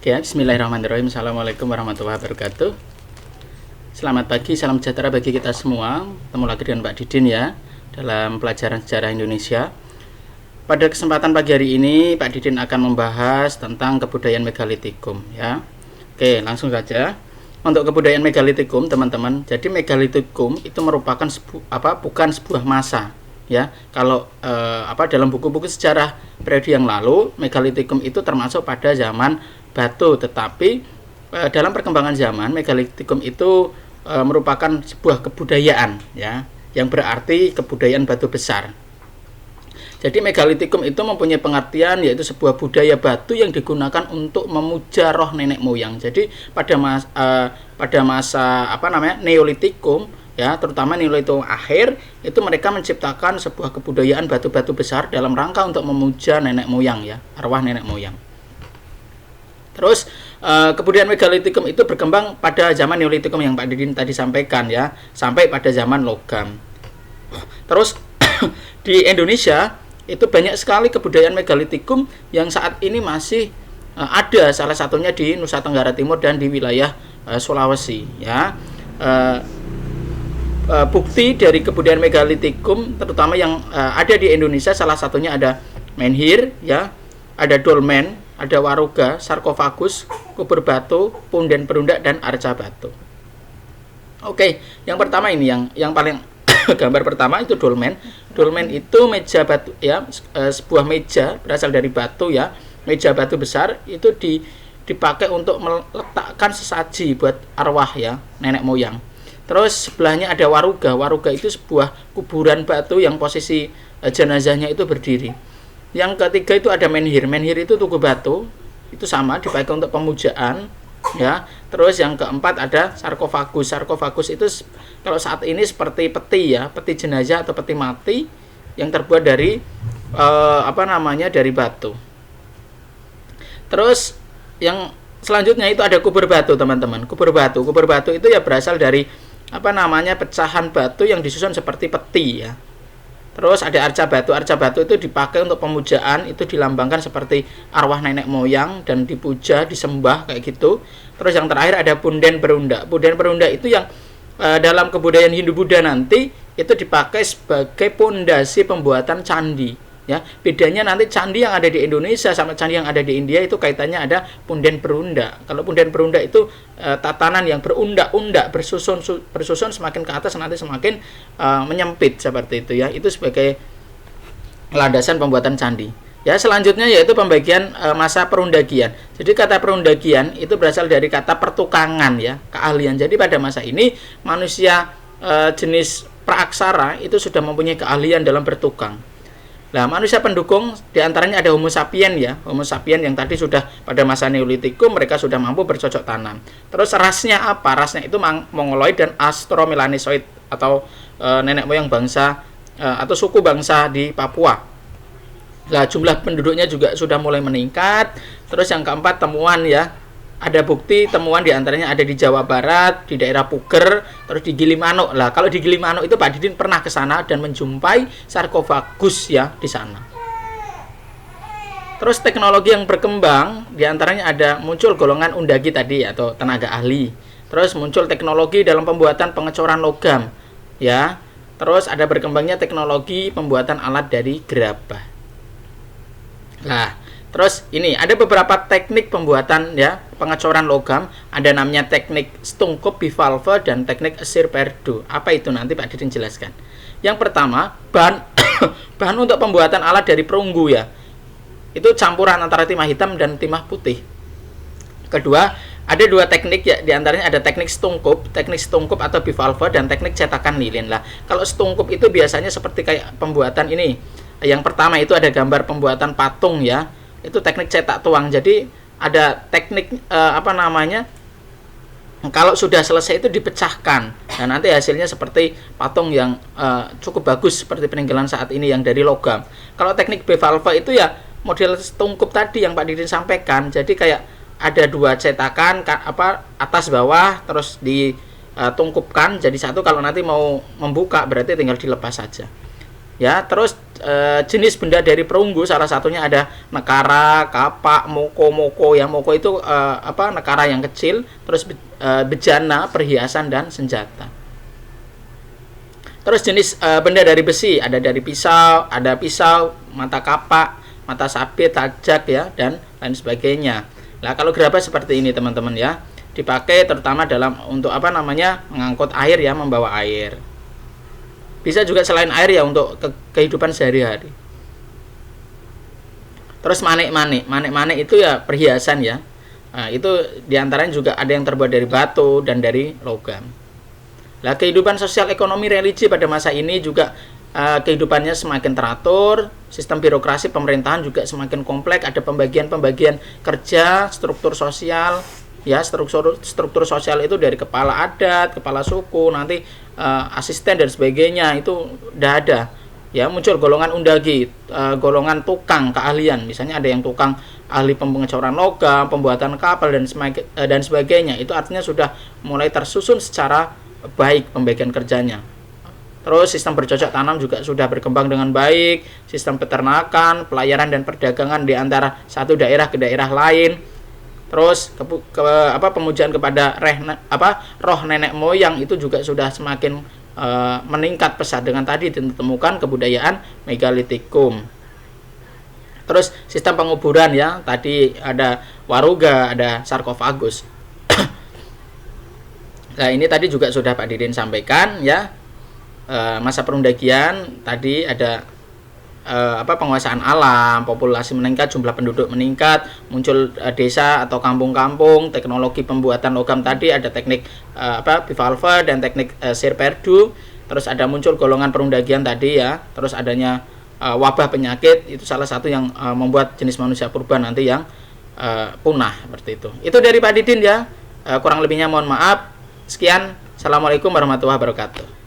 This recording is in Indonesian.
Oke, bismillahirrahmanirrahim. Assalamualaikum warahmatullahi wabarakatuh. Selamat pagi, salam sejahtera bagi kita semua. Ketemu lagi dengan Pak Didin ya, dalam pelajaran sejarah Indonesia. Pada kesempatan pagi hari ini, Pak Didin akan membahas tentang kebudayaan megalitikum ya. Oke, langsung saja. Untuk kebudayaan megalitikum, teman-teman. Jadi megalitikum itu merupakan bukan sebuah masa ya. Kalau dalam buku-buku sejarah periode yang lalu, megalitikum itu termasuk pada zaman batu, tetapi dalam perkembangan zaman megalitikum itu merupakan sebuah kebudayaan ya, yang berarti kebudayaan batu besar. Jadi megalitikum itu mempunyai pengertian yaitu sebuah budaya batu yang digunakan untuk memuja roh nenek moyang. Jadi pada masa Neolitikum ya, terutama Neolitikum akhir, itu mereka menciptakan sebuah kebudayaan batu-batu besar dalam rangka untuk memuja nenek moyang ya, arwah nenek moyang. Terus kebudayaan megalitikum itu berkembang pada zaman Neolitikum yang Pak Didin tadi sampaikan ya, sampai pada zaman logam. Terus di Indonesia itu banyak sekali kebudayaan megalitikum yang saat ini masih ada, salah satunya di Nusa Tenggara Timur dan di wilayah Sulawesi ya. Bukti dari kebudayaan megalitikum terutama yang ada di Indonesia, salah satunya ada menhir ya, ada dolmen, ada waruga, sarkofagus, kubur batu, punden perunda, dan arca batu. Oke, yang pertama ini yang paling gambar pertama itu dolmen. Dolmen itu meja batu ya, sebuah meja berasal dari batu ya, meja batu besar itu dipakai untuk meletakkan sesaji buat arwah ya, nenek moyang. Terus sebelahnya ada waruga. Waruga itu sebuah kuburan batu yang posisi jenazahnya itu berdiri. Yang ketiga itu ada menhir. Menhir itu tugu batu, itu sama dipakai untuk pemujaan ya. Terus yang keempat ada sarkofagus. Sarkofagus itu kalau saat ini seperti peti ya, peti jenazah atau peti mati yang terbuat dari dari batu. Terus yang selanjutnya itu ada kubur batu, teman-teman. Kubur batu itu ya berasal dari pecahan batu yang disusun seperti peti ya. Terus ada arca batu. Arca batu itu dipakai untuk pemujaan, itu dilambangkan seperti arwah nenek moyang dan dipuja, disembah kayak gitu. Terus yang terakhir ada punden perunda. Punden perunda itu yang dalam kebudayaan Hindu-Buddha nanti itu dipakai sebagai pondasi pembuatan candi ya. Bedanya nanti candi yang ada di Indonesia sama candi yang ada di India itu kaitannya ada punden perunda. Kalau punden perunda itu tatanan yang berundak-undak, bersusun semakin ke atas nanti semakin menyempit seperti itu ya. Itu sebagai landasan pembuatan candi. Ya, selanjutnya yaitu pembagian masa perundagian. Jadi kata perundagian itu berasal dari kata pertukangan ya, keahlian. Jadi pada masa ini manusia jenis praaksara itu sudah mempunyai keahlian dalam bertukang. Nah, manusia pendukung diantaranya ada Homo sapien ya, Homo sapien yang tadi sudah pada masa Neolitikum mereka sudah mampu bercocok tanam. Terus rasnya apa? Rasnya itu Mongoloid dan Austromelanesoid atau nenek moyang bangsa atau suku bangsa di Papua. Nah, jumlah penduduknya juga sudah mulai meningkat. Terus yang keempat temuan ya, ada bukti temuan diantaranya ada di Jawa Barat, di daerah Puger, terus di Gilimanuk. Lah, kalau di Gilimanuk itu Pak Didin pernah ke sana dan menjumpai sarkofagus ya di sana. Terus teknologi yang berkembang diantaranya ada muncul golongan undagi tadi atau tenaga ahli. Terus muncul teknologi dalam pembuatan pengecoran logam ya. Terus ada berkembangnya teknologi pembuatan alat dari gerabah. Nah, terus ini ada beberapa teknik pembuatan ya, pengecoran logam. Ada namanya teknik Stunkup bivalve dan teknik Esir Perdu. Apa itu nanti Pak Didin jelaskan. Yang pertama, bahan untuk pembuatan alat dari perunggu ya. Itu campuran antara timah hitam dan timah putih. Kedua, ada dua teknik ya, diantaranya ada teknik Stunkup atau bivalve dan teknik cetakan lilin. Lah, kalau Stunkup itu biasanya seperti kayak pembuatan ini. Yang pertama itu ada gambar pembuatan patung ya. Itu teknik cetak tuang. Jadi ada teknik kalau sudah selesai itu dipecahkan. Nah, nanti hasilnya seperti patung yang cukup bagus seperti peninggalan saat ini yang dari logam. Kalau teknik bivalve itu ya model Stunkup tadi yang Pak Didin sampaikan. Jadi kayak ada dua cetakan atas bawah terus ditungkupkan jadi satu, kalau nanti mau membuka berarti tinggal dilepas saja. Ya, terus jenis benda dari perunggu, salah satunya ada nekara, kapak, moko. Ya, moko itu nekara yang kecil, terus bejana, perhiasan dan senjata. Terus jenis benda dari besi, ada dari pisau, mata kapak, mata sabit, tajak ya, dan lain sebagainya. Nah, kalau gerabah seperti ini teman-teman ya, dipakai terutama untuk mengangkut air ya, membawa air. Bisa juga selain air ya untuk kehidupan sehari-hari. Terus manik itu ya perhiasan ya. Nah, itu diantaranya juga ada yang terbuat dari batu dan dari logam. Nah, kehidupan sosial, ekonomi, religi pada masa ini juga kehidupannya semakin teratur, sistem birokrasi pemerintahan juga semakin kompleks, ada pembagian kerja, struktur sosial. Ya, struktur sosial itu dari kepala adat, kepala suku, nanti asisten dan sebagainya itu udah ada. Ya, muncul golongan undagi, golongan tukang keahlian. Misalnya ada yang tukang ahli pengecoran logam, pembuatan kapal dan sebagainya. Itu artinya sudah mulai tersusun secara baik pembagian kerjanya. Terus sistem bercocok tanam juga sudah berkembang dengan baik, sistem peternakan, pelayaran dan perdagangan di antara satu daerah ke daerah lain. Terus pemujaan kepada roh nenek moyang itu juga sudah semakin meningkat pesat dengan tadi ditemukan kebudayaan megalitikum. Terus sistem penguburan ya, tadi ada waruga, ada sarkofagus. Nah, ini tadi juga sudah Pak Didin sampaikan ya. Masa perundagian tadi ada penguasaan alam, populasi meningkat, jumlah penduduk meningkat, muncul desa atau kampung-kampung, teknologi pembuatan logam tadi, ada teknik bivalve dan teknik sirperdu. Terus ada muncul golongan perundagian tadi ya. Terus adanya wabah penyakit, itu salah satu yang membuat jenis manusia purba nanti yang punah seperti itu. Itu dari Pak Didin ya. Kurang lebihnya mohon maaf. Sekian. Assalamualaikum warahmatullahi wabarakatuh.